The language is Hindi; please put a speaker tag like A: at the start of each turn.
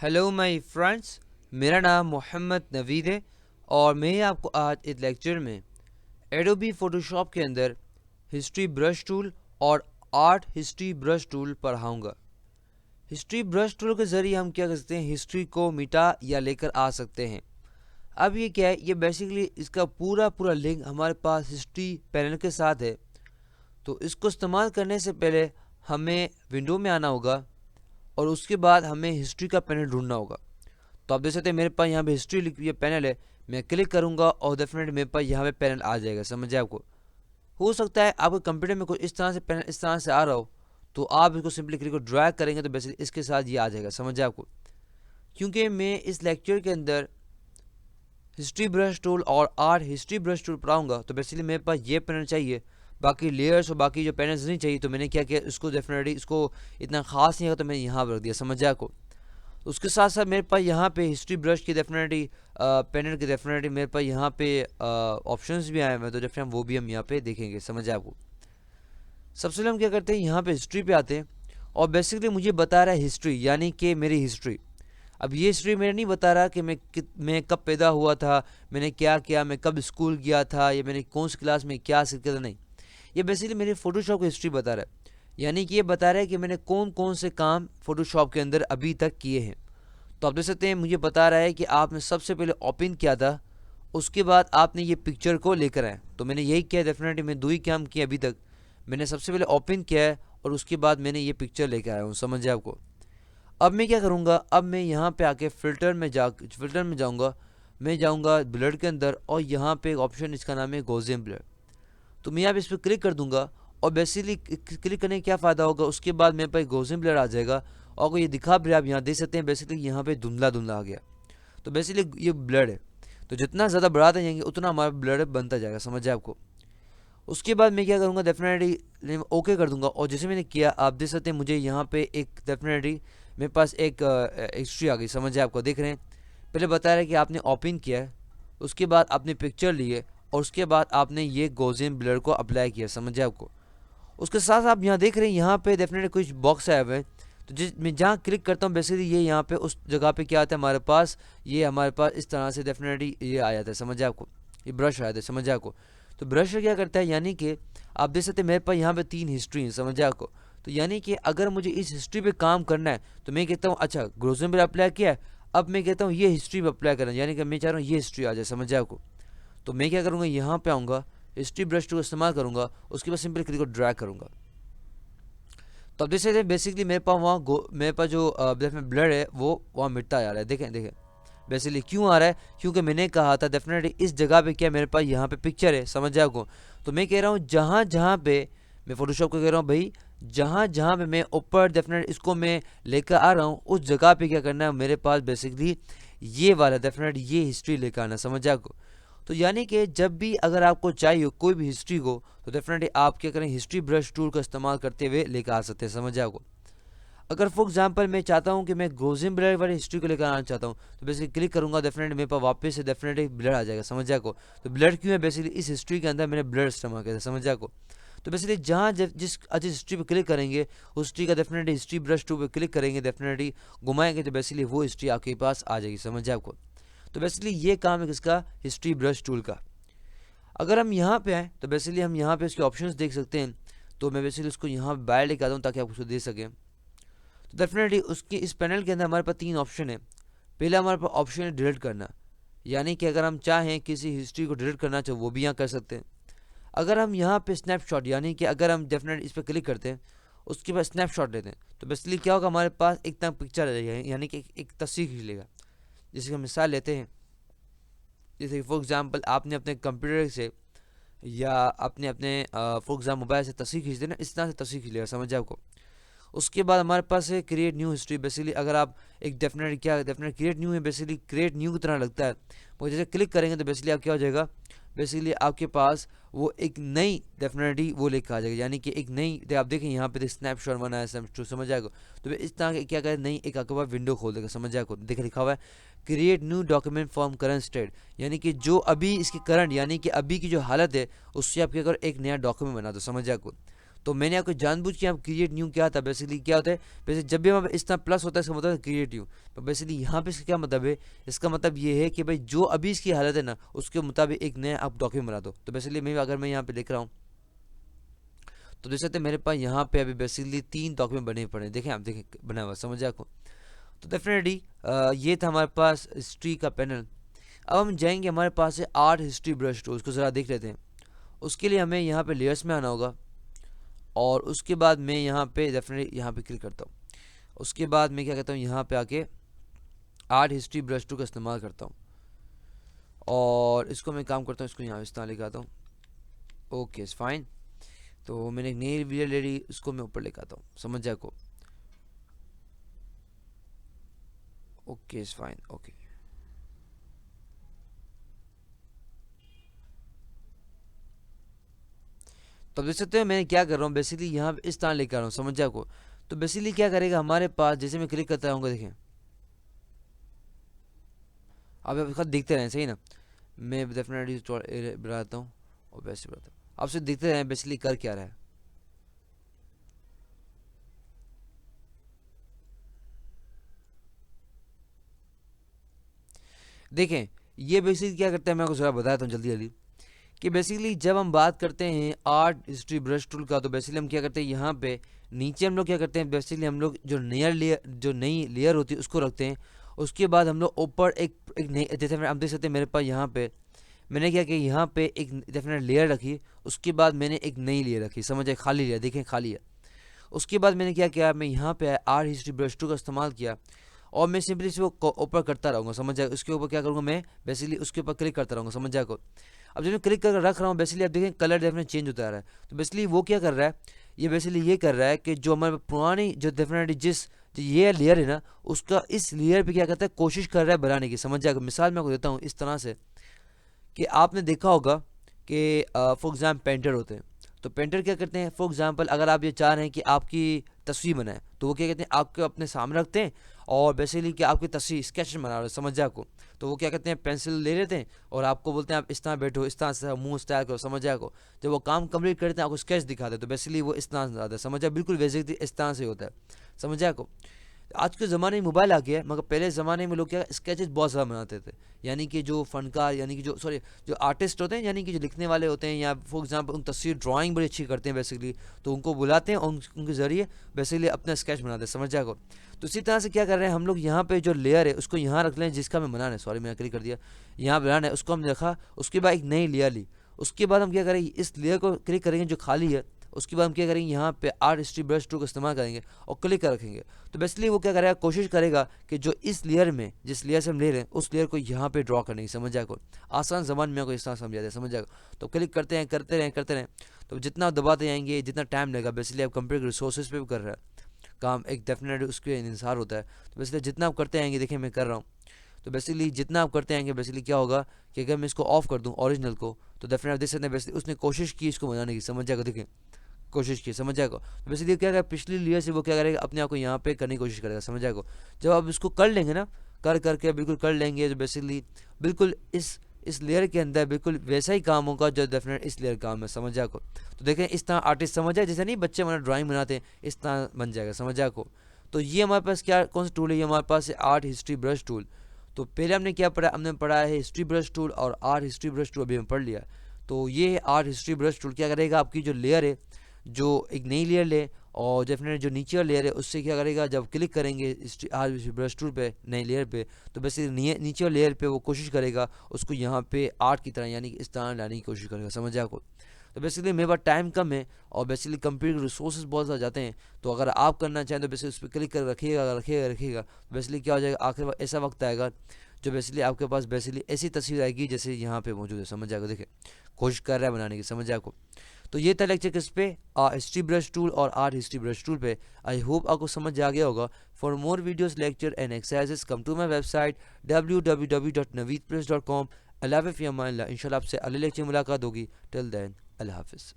A: हेलो माय फ्रेंड्स, मेरा नाम मोहम्मद नवीद है और मैं आपको आज इस लेक्चर में एडोबी फ़ोटोशॉप के अंदर हिस्ट्री ब्रश टूल और आर्ट हिस्ट्री ब्रश टूल पढ़ाऊँगा। हिस्ट्री ब्रश टूल के ज़रिए हम क्या कर सकते हैं, हिस्ट्री को मिटा या लेकर आ सकते हैं। अब ये क्या है, ये बेसिकली इसका पूरा लिंक हमारे पास हिस्ट्री पैनल के साथ है। तो इसको इस्तेमाल करने से पहले हमें विंडो में आना होगा और उसके बाद हमें हिस्ट्री का पैनल ढूंढना होगा। तो आप देख सकते हैं मेरे पास यहाँ पे हिस्ट्री लिखी हुई पैनल है। मैं क्लिक करूँगा और डेफिनेटली मेरे पास यहाँ पे पैनल आ जाएगा। समझे आपको? हो सकता है आपके कंप्यूटर में कुछ इस तरह से पैनल इस तरह से आ रहा हो, तो आप इसको सिंपली क्लिक को ड्रैग करेंगे तो बेसिकली इसके साथ ये आ जाएगा। समझे आपको? क्योंकि मैं इस लेक्चर के अंदर हिस्ट्री ब्रश टूल और आर्ट हिस्ट्री ब्रश टूल पढ़ाऊँगा, तो बेसिकली मेरे पास ये पैनल चाहिए, बाकी लेयर्स और बाकी जो पैनल्स नहीं चाहिए। तो मैंने क्या किया, इसको डेफिनेटली इसको इतना खास नहीं है तो मैंने यहाँ पर रख दिया। समझे आपको? उसके साथ साथ मेरे पास यहाँ पे हिस्ट्री ब्रश की डेफिनेटली पैनल की डेफिनेटली मेरे पास यहाँ पे ऑप्शंस भी आए हैं, तो डेफिनेटली वो भी हम यहाँ पे देखेंगे। समझे आपको? सबसे पहले हम क्या करते हैं, यहाँ पे हिस्ट्री पे आते हैं और बेसिकली मुझे बता रहा है हिस्ट्री, यानी कि मेरी हिस्ट्री। अब ये हिस्ट्री मेरे नहीं बता रहा कि मैं कब पैदा हुआ था, मैंने क्या किया, मैं कब स्कूल गया था, या मैंने कौन सी क्लास में क्या सीखा था। नहीं, ये बेसिकली मेरे फोटोशॉप की हिस्ट्री बता रहा है। यानी कि ये बता रहा है कि मैंने कौन कौन से काम फोटोशॉप के अंदर अभी तक किए हैं। तो आप देख सकते हैं मुझे बता रहा है कि आपने सबसे पहले ओपन किया था, उसके बाद आपने ये पिक्चर को लेकर आए। तो मैंने यही किया, डेफिनेटली मैं दो ही काम किए अभी तक। मैंने सबसे पहले ओपन किया है और उसके बाद मैंने ये पिक्चर लेकर आया हूँ। समझे आपको? अब मैं क्या करूँगा, अब मैं यहाँ पे आके फिल्टर में जाऊँगा। मैं जाऊँगा ब्लर के अंदर और यहाँ पे एक ऑप्शन इसका नाम है गॉसियन ब्लर। तो मैं यहाँ पे इस पर क्लिक कर दूंगा और बेसिकली क्लिक करने का क्या फ़ायदा होगा, उसके बाद मेरे पास गॉसियन ब्लर आ जाएगा और ये दिखा भी, आप यहाँ देख सकते हैं बेसिकली यहाँ पे धुंधला धुंधला आ गया। तो बेसिकली ये ब्लड है, तो जितना ज़्यादा बढ़ाते जाएंगे उतना हमारा ब्लड बनता जाएगा। समझे आपको? उसके बाद मैं क्या करूँगा, डेफिनेटली ओके कर दूंगा और जैसे मैंने किया आप देख सकते हैं मुझे यहाँ पे एक डेफिनेटली मेरे पास एक हिस्ट्री आ गई। समझे आपको? देख रहे हैं पहले बता रहा है कि आपने ओपन किया है, उसके बाद आपने पिक्चर लिए और उसके बाद आपने ये गॉसियन ब्लर को अप्लाई किया। समझे आपको? उसके साथ आप यहाँ देख रहे हैं यहाँ पे डेफिनेटली कुछ बॉक्स आए हुए हैं। तो जिस मैं जहाँ क्लिक करता हूँ बेसिकली ये यहाँ पे उस जगह पे क्या आता है हमारे पास, ये हमारे पास इस तरह से डेफिनेटली ये आ जाता है। समझे आपको? ये ब्रश आया था। समझे आपको? तो ब्रश क्या करता है, यानी कि आप देख सकते हैं मेरे पास यहाँ पे 3 हिस्ट्री है। समझे आपको? तो यानी कि अगर मुझे इस हिस्ट्री पे काम करना है तो मैं कहता हूँ अच्छा गॉसियन ब्लर अप्लाई किया है, अब मैं कहता हूँ ये हिस्ट्री पे अप्लाई करना है, यानी कि मैं चाह रहा हूँ ये हिस्ट्री आ जाए। समझे आपको? तो मैं क्या करूँगा, यहाँ पे आऊँगा, हिस्ट्री ब्रश टूल का इस्तेमाल करूँगा, उसके बाद सिंपली क्लिक को ड्रैग करूँगा। तो अब देख सकते हैं बेसिकली मेरे पास वहाँ मेरे पास जो ब्लड है वो वहाँ मिटता जा रहा है। देखें देखें बेसिकली क्यों आ रहा है, क्योंकि मैंने कहा था डेफिनेटली इस जगह पे क्या मेरे पास यहाँ पे पिक्चर है। समझ जाओ को? तो मैं कह रहा हूँ जहाँ जहाँ पे मैं फोटोशॉप को कह रहा हूँ भाई, जहाँ जहाँ पे मैं ऊपर डेफिनेट इसको मैं लेकर आ रहा हूँ उस जगह पे क्या करना है, मेरे पास बेसिकली ये वाला डेफिनेट ये हिस्ट्री लेकर आना। समझ जाओ को? तो यानी कि जब भी अगर आपको चाहिए कोई भी हिस्ट्री को, तो डेफिनेटली आप क्या करें, हिस्ट्री ब्रश टूल का इस्तेमाल करते हुए लेकर आ सकते हैं। समझ आपको? अगर फॉर एग्जांपल मैं चाहता हूं कि मैं गॉसियन ब्लर वाली हिस्ट्री को लेकर आना चाहता हूं, तो बेसिकली क्लिक करूंगा, डेफिनेटली मेरे पास वापस से डेफिनेटली ब्लर आ जाएगा। समझ आपको? तो ब्लर क्यों है, बेसिकली इस हिस्ट्री के अंदर मैंने ब्लर इस्तेमाल किया था। समझ आपको? तो बेसिकली जहाँ जिस अच्छी हिस्ट्री पे क्लिक करेंगे उस हिस्ट्री का डेफिनेटली हिस्ट्री ब्रश टूल पे क्लिक करेंगे, डेफिनेटली घुमाएंगे तो बेसिकली वो हिस्ट्री आपके पास आ जाएगी। समझ आपको? तो बेसिकली ये काम है किसका, हिस्ट्री ब्रश टूल का। अगर हम यहाँ पे आए तो बेसिकली हम यहाँ पे इसके ऑप्शंस देख सकते हैं। तो मैं बेसिकली उसको यहाँ बाहर लेके आता हूँ ताकि आप उसको दे सकें। तो डेफिनेटली उसके इस पैनल के अंदर हमारे पास 3 ऑप्शन है। पहला हमारे पास ऑप्शन है डिलीट करना, यानी कि अगर हम चाहें किसी हिस्ट्री को डिलीट करना चाहे वो भी यहाँ कर सकते हैं। अगर हम यहाँ पे स्नैपशॉट, यानी कि अगर हम डेफिनेटली इस पर क्लिक करते हैं उसके बाद स्नैपशॉट लेते हैं, तो बेसिकली क्या होगा, हमारे पास एक तक पिक्चर आ जाएगा, यानी कि एक तस्वीर खींच लेगा। जैसे कि हम मिसाल लेते हैं, जैसे फॉर एग्जाम्पल आपने अपने कंप्यूटर से या अपने अपने फॉर एग्जाम्पल मोबाइल से तस्वीर खींच देना, इस तरह से तस्वीर खींच लेगा। समझ आपको? उसके बाद हमारे पास है क्रिएट न्यू हिस्ट्री। बेसिकली अगर आप एक डेफिनेट क्रिएट न्यू है, बेसिकली क्रिएट न्यू की तरह लगता है, वो जैसे क्लिक करेंगे तो बेसिकली आप क्या हो जाएगा, बेसिकली आपके पास वो एक नई डेफिनेटली वो लेकर आ जाएगा, यानी कि एक नई आप देखें यहाँ पे स्नैपशॉट बना है स्नैपशॉट। समझ आएगा? तो इस तरह के क्या करें, नई एक आपके पास विंडो खोल देगा। समझ आएगा? देखिए लिखा हुआ है create new document from current state, यानी कि जो अभी इसकी करंट यानी कि अभी की जो हालत है उससे आप क्या करो एक नया डॉक्यूमेंट बना दो। समझ आएगा? तो मैंने आपको जानबूझ के यहाँ क्रिएट न्यू क्या था, बेसिकली क्या होता है, बेसिकली जब भी हमारे पास इस तरह प्लस होता है इसका मतलब क्रिएट न्यू। तो बेसिकली यहाँ पे इसका क्या मतलब है, इसका मतलब ये है कि भाई जो अभी इसकी हालत है ना उसके मुताबिक एक नया आप डॉक्यूमेंट बना दो। तो बेसिकली मैं अगर मैं यहाँ पे लिख रहा हूँ तो देख सकते हैं मेरे पास यहाँ पे अभी बेसिकली 3 डॉक्यूमेंट बने पड़े हैं, देखें आप देखें बना हुआ, समझे आपको। तो डेफिनेटली ये था हमारे पास हिस्ट्री का पैनल। अब हम जाएंगे हमारे पास है आर्ट हिस्ट्री ब्रश टूल, उसको ज़रा देख लेते हैं। उसके लिए हमें यहाँ पे लेयर्स में आना होगा और उसके बाद मैं यहाँ पे डेफिनेटली यहाँ पे क्लिक करता हूँ। उसके बाद मैं क्या कहता हूँ, यहाँ पे आके आर्ट हिस्ट्री ब्रश टूल का इस्तेमाल करता हूँ और इसको मैं काम करता हूँ, इसको यहाँ इस्तेमाल लेकर आता हूँ। Okay fine. तो मैंने एक नई वीडियो ले ली, उसको मैं ऊपर लेकर आता हूँ, समझ जाए को। Okay fine. ओके तो देख सकते हैं मैं क्या कर रहा हूँ, बेसिकली यहाँ पे इस तरह लेकर आ रहा हूँ, समझ जाए को। तो बेसिकली क्या करेगा हमारे पास, जैसे मैं क्लिक करता रहूँगा, देखें आप इसका देखते रहें, सही ना। मैं डेफिनेटली बनाता हूँ और वैसे बनाता हूँ, आप सिर्फ देखते रहें बेसिकली कर क्या रहा है। देखें ये बेसिकली क्या करता है, मैं आपको जरा बताता हूँ जल्दी जल्दी, कि बेसिकली जब हम बात करते हैं आर्ट हिस्ट्री ब्रश टूल का, तो बेसिकली हम क्या करते हैं यहाँ पे नीचे हम लोग क्या करते हैं, बेसिकली हम लोग जो नई लेयर होती है उसको रखते हैं। उसके बाद हम लोग ऊपर एक नई, जैसे हम देख सकते हैं मेरे पास यहाँ पे मैंने क्या किया, यहाँ पे एक डेफिनेट लेयर रखी, उसके बाद मैंने एक नई लेयर रखी, समझे, खाली लेयर, देखें खाली है। उसके बाद मैंने क्या किया, मैं यहाँ पे आर्ट हिस्ट्री ब्रश टूल का इस्तेमाल किया और मैं सिंपली इसको ऊपर करता रहूँगा, समझ जाए। उसके ऊपर क्या करूँगा मैं, बेसिकली उसके ऊपर क्लिक करता रहूँगा, समझ जाए को। अब जब मैं क्लिक कर रख रहा हूँ बेसिकली आप देखें कलर डेफिनेट चेंज होता रहा है। तो बेसिकली वो क्या कर रहा है, ये बेसिकली ये कर रहा है कि जो हमारे पुरानी जो डेफिनेटली जो ये लेयर है ना उसका इस लेयर पे क्या करता है, कोशिश कर रहा है बनाने की, समझ जाएगा। मिसाल मैं आपको देता हूँ इस तरह से कि आपने देखा होगा कि फॉर एग्जाम्पल पेंटर होते हैं। तो पेंटर क्या करते हैं, फॉर एग्जांपल अगर आप ये चाह रहे हैं कि आपकी तस्वीर बनाए तो वो क्या कहते हैं, आपको अपने सामने रखते हैं और बेसिकली कि आपकी तस्वीर स्केच बना रहे हो, समझ जाए आपको। तो वो क्या कहते हैं, पेंसिल ले लेते हैं और आपको बोलते हैं आप इस तरह बैठो, इस तरह से मुंह स्टाइल करो, समझ जाए को। जब वो काम कंप्लीट करते हैं आपको स्केच दिखाते हैं, तो बेसिकली वो इस तरह से आता है, समझ जाए, बिल्कुल वैसे इस तरह से होता है, समझ जाए को। आज के ज़माने में मोबाइल आ गया है, मगर पहले ज़माने में लोग क्या स्केचेस बहुत ज़्यादा बनाते थे। यानी कि जो फनकार, यानी कि जो आर्टिस्ट होते हैं, यानी कि जो लिखने वाले होते हैं, या फॉर एग्जांपल उन तस्वीर ड्राइंग बड़ी अच्छी करते हैं बेसिकली, तो उनको बुलाते हैं और उनके ज़रिए बेसिकली अपना स्केच बनाते हैं, समझ जाएगा। तो इसी तरह से क्या कर रहे हैं हम लोग, यहाँ पे जो लेयर है उसको यहाँ रख लें, जिसका मैं बनाना है, सॉरी मैंने क्लिक कर दिया, यहाँ बनाना है उसको हम रखा। उसके बाद एक नई लेयर ली, उसके बाद हम क्या करेंगे, इस लेयर को क्लिक करेंगे जो खाली है, उसके बाद हम क्या करेंगे, यहाँ पे आर्ट हिस्ट्री ब्रश टूल का इस्तेमाल करेंगे और क्लिक कर रखेंगे। तो बेसिकली वो क्या करेगा, कोशिश करेगा कि जो इस लेयर में, जिस लेयर से हम ले रहे हैं उस लेयर को यहाँ पे ड्रॉ करने की, समझ जाएगा। आसान जबान में आपको इस तरह समझा जाए, समझ जाएगा। तो क्लिक करते हैं, करते रहें करते रहें, तो जितना आप दबाते जाएंगे जितना टाइम लगेगा, बेसिकली आप कंप्यूटर रिसोर्सेज पे भी कर रहे हैं काम, एक डेफिनेट उसके इंसार होता है। तो बेसिकली जितना आप करते आएंगे, देखिए मैं कर रहा हूँ, तो बेसिकली जितना आप करते आएंगे बेसिकली क्या होगा कि अगर मैं इसको ऑफ कर दूँ ओरिजिनल को, तो डेफिनेट देख सकते हैं बेसिकली उसने कोशिश की इसको बनाने की, समझ जाएगा, देखिए कोशिश की, समझ जाएगा। तो बेसिकली क्या करेगा, पिछली लेयर से वो क्या करेगा, अपने आप को यहाँ पे करने की कोशिश करेगा, समझ जाएगा। जब आप इसको कर लेंगे ना, कर करके बिल्कुल कर लेंगे, तो बेसिकली बिल्कुल इस लेयर के अंदर बिल्कुल वैसा ही काम होगा जो डेफिनेट इस लेयर काम है, समझ जाएगा। तो देखें इस तरह आर्टिस्ट, समझ जाए, जैसे नहीं बच्चे हमारे ड्राइंग बनाते हैं इस तरह बन जाएगा, समझ जाएगा। तो ये हमारे पास क्या, कौन सा टूल है, ये हमारे पास है आर्ट हिस्ट्री ब्रश टूल। तो पहले हमने क्या पढ़ा, हमने पढ़ा है हिस्ट्री ब्रश टूल और आर्ट हिस्ट्री ब्रश टूल अभी हम पढ़ लिया। तो ये आर्ट हिस्ट्री ब्रश टूल क्या करेगा, आपकी जो लेयर है, जो एक नई लेयर ले, और डेफिनेट जो नीचे वाला लेयर है उससे क्या करेगा, जब क्लिक करेंगे आर्ट ब्रश टूल पे नई लेयर पे, तो बेसिकली नीचे वाले लेयर पे वो कोशिश करेगा उसको यहाँ पे आर्ट की तरह, यानी कि इस तरह लाने की कोशिश करेगा, समझ आपको। तो बेसिकली मेरे पास टाइम कम है और बेसिकली कंप्यूटर रिसोर्सेज बहुत ज़्यादा जाते हैं, तो अगर आप करना चाहें तो बेसिकली उस पर क्लिक कर रखिएगा रखिएगा रखिएगा, तो बेसिकली क्या हो जाएगा, आखिर ऐसा वक्त आएगा जो बेसिकली आपके पास बेसिकली ऐसी तस्वीर आएगी जैसे यहाँ पे मौजूद है, समझ जाएगा। देखिए कोशिश कर रहा है बनाने की, समझ आपको। तो ये था लेक्चर किस पे, हिस्ट्री ब्रश टूल और आर्ट हिस्ट्री ब्रश टूल पे। आई होप आपको समझ आ गया होगा। For more videos, lecture and exercises come to my website www.naveedpress.com। अल्लाह हाफ़िज़, इंशाल्लाह आपसे अगले लेक्चर मुलाकात होगी। टिल देन अल्लाह हाफ़िज़।